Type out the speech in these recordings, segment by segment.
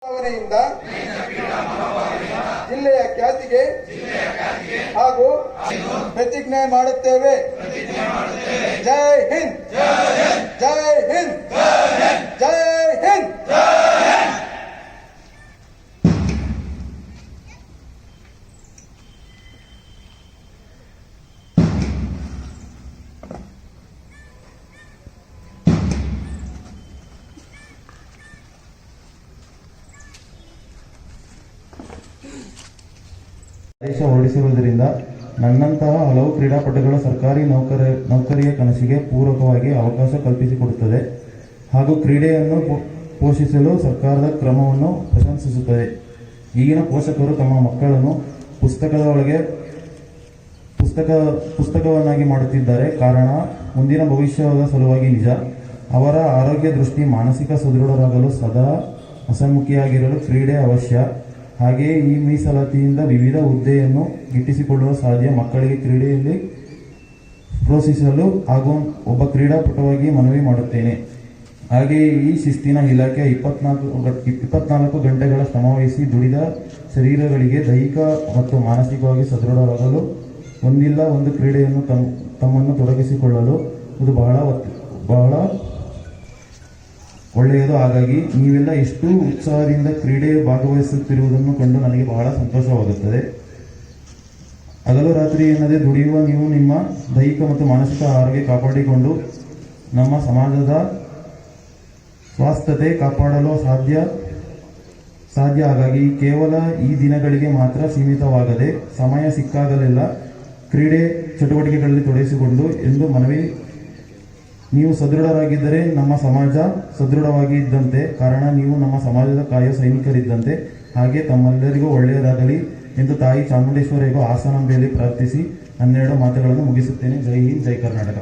ಭಾವನೆಯಿಂದ ಜಿಲ್ಲೆಯ ಖ್ಯಾತಿಗೆ ಹಾಗೂ ಪ್ರತಿಜ್ಞೆ ಮಾಡುತ್ತೇವೆ. ಜೈ ಹಿಂದ್, ಜೈ ಹಿಂದ್, ಜೈ ಹಿಂದ್. ಆದೇಶ ಹೊರಡಿಸಿರುವುದರಿಂದ ನನ್ನಂತಹ ಹಲವು ಕ್ರೀಡಾಪಟುಗಳ ಸರ್ಕಾರಿ ನೌಕರಿಯ ಕನಸಿಗೆ ಪೂರಕವಾಗಿ ಅವಕಾಶ ಕಲ್ಪಿಸಿಕೊಡುತ್ತದೆ ಹಾಗೂ ಕ್ರೀಡೆಯನ್ನು ಪೋಷಿಸಲು ಸರ್ಕಾರದ ಕ್ರಮವನ್ನು ಪ್ರಶಂಸಿಸುತ್ತದೆ. ಈಗಿನ ಪೋಷಕರು ತಮ್ಮ ಮಕ್ಕಳನ್ನು ಪುಸ್ತಕವನ್ನಾಗಿ ಮಾಡುತ್ತಿದ್ದಾರೆ. ಕಾರಣ ಮುಂದಿನ ಭವಿಷ್ಯದ ಸಲುವಾಗಿ ನಿಜ. ಅವರ ಆರೋಗ್ಯ ದೃಷ್ಟಿ ಮಾನಸಿಕ ಸದೃಢರಾಗಲು ಸದಾ ಹಸನ್ಮುಖಿಯಾಗಿರಲು ಕ್ರೀಡೆ ಅವಶ್ಯ. ಹಾಗೆಯೇ ಈ ಮೀಸಲಾತಿಯಿಂದ ವಿವಿಧ ಹುದ್ದೆಯನ್ನು ಗಿಟ್ಟಿಸಿಕೊಳ್ಳುವ ಸಾಧ್ಯ. ಮಕ್ಕಳಿಗೆ ಕ್ರೀಡೆಯಲ್ಲಿ ಪ್ರೋತ್ಸಾಹಿಸಲು ಹಾಗೂ ಒಬ್ಬ ಕ್ರೀಡಾಪಟುವಾಗಿ ಮನವಿ ಮಾಡುತ್ತೇನೆ. ಹಾಗೆಯೇ ಈ ಶಿಸ್ತಿನ ಇಲಾಖೆ 24 ಗಂಟೆಗಳ ಶ್ರಮವಹಿಸಿ ದುಡಿದ ಶರೀರಗಳಿಗೆ ದೈಹಿಕ ಮತ್ತು ಮಾನಸಿಕವಾಗಿ ಸದೃಢರಾಗಲು ಒಂದಿಲ್ಲ ಒಂದು ಕ್ರೀಡೆಯನ್ನು ತಮ್ಮನ್ನು ತೊಡಗಿಸಿಕೊಳ್ಳಲು ಇದು ಬಹಳ ಒಳ್ಳೆಯದು. ಹಾಗಾಗಿ ನೀವೆಲ್ಲ ಎಷ್ಟು ಉತ್ಸಾಹದಿಂದ ಕ್ರೀಡೆ ಭಾಗವಹಿಸುತ್ತಿರುವುದನ್ನು ಕಂಡು ನನಗೆ ಬಹಳ ಸಂತೋಷವಾಗುತ್ತದೆ. ಹಗಲು ರಾತ್ರಿ ಎನ್ನದೇ ದುಡಿಯುವ ನೀವು ನಿಮ್ಮ ದೈಹಿಕ ಮತ್ತು ಮಾನಸಿಕ ಆರೋಗ್ಯ ಕಾಪಾಡಿಕೊಂಡು ನಮ್ಮ ಸಮಾಜದ ಸ್ವಾಸ್ಥ್ಯತೆ ಕಾಪಾಡಲು ಸಾಧ್ಯ. ಹಾಗಾಗಿ ಕೇವಲ ಈ ದಿನಗಳಿಗೆ ಮಾತ್ರ ಸೀಮಿತವಾಗದೆ ಸಮಯ ಸಿಕ್ಕಾಗಲೆಲ್ಲ ಕ್ರೀಡೆ ಚಟುವಟಿಕೆಗಳಲ್ಲಿ ತೊಡಗಿಸಿಕೊಂಡು ಎಂದು ಮನವಿ. ನೀವು ಸದೃಢರಾಗಿದ್ದರೆ ನಮ್ಮ ಸಮಾಜ ಸದೃಢವಾಗಿ ಇದ್ದಂತೆ. ಕಾರಣ ನೀವು ನಮ್ಮ ಸಮಾಜದ ಕಾಯೋ ಸೈನಿಕರಿದ್ದಂತೆ. ಹಾಗೆ ತಮ್ಮೆಲ್ಲರಿಗೂ ಒಳ್ಳೆಯದಾಗಲಿ ಎಂದು ತಾಯಿ ಚಾಮುಂಡೇಶ್ವರಿಗೂ ಆಸನಾಂಬೆಯಲ್ಲಿ ಪ್ರಾರ್ಥಿಸಿ 12 ಮಾತುಗಳನ್ನು ಮುಗಿಸುತ್ತೇನೆ. ಜೈ ಹಿಂದ್, ಜೈ ಕರ್ನಾಟಕ.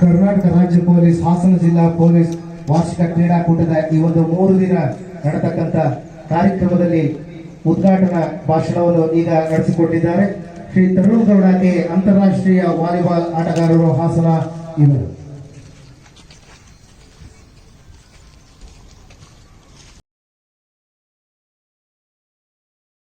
ಕರ್ನಾಟಕ ರಾಜ್ಯ ಪೊಲೀಸ್, ಹಾಸನ ಜಿಲ್ಲಾ ಪೊಲೀಸ್ ವಾರ್ಷಿಕ ಕ್ರೀಡಾಕೂಟದ ಈ ಒಂದು 3 ದಿನ ನಡೆತಕ್ಕಂಥ ಕಾರ್ಯಕ್ರಮದಲ್ಲಿ ಉದ್ಘಾಟನಾ ಭಾಷಣವನ್ನು ಈಗ ನಡೆಸಿಕೊಟ್ಟಿದ್ದಾರೆ ಶ್ರೀ ತರುಣ್ ಗೌಡ ಕೆ, ಅಂತಾರಾಷ್ಟ್ರೀಯ ವಾಲಿಬಾಲ್ ಆಟಗಾರರು, ಹಾಸನ ಇವರು.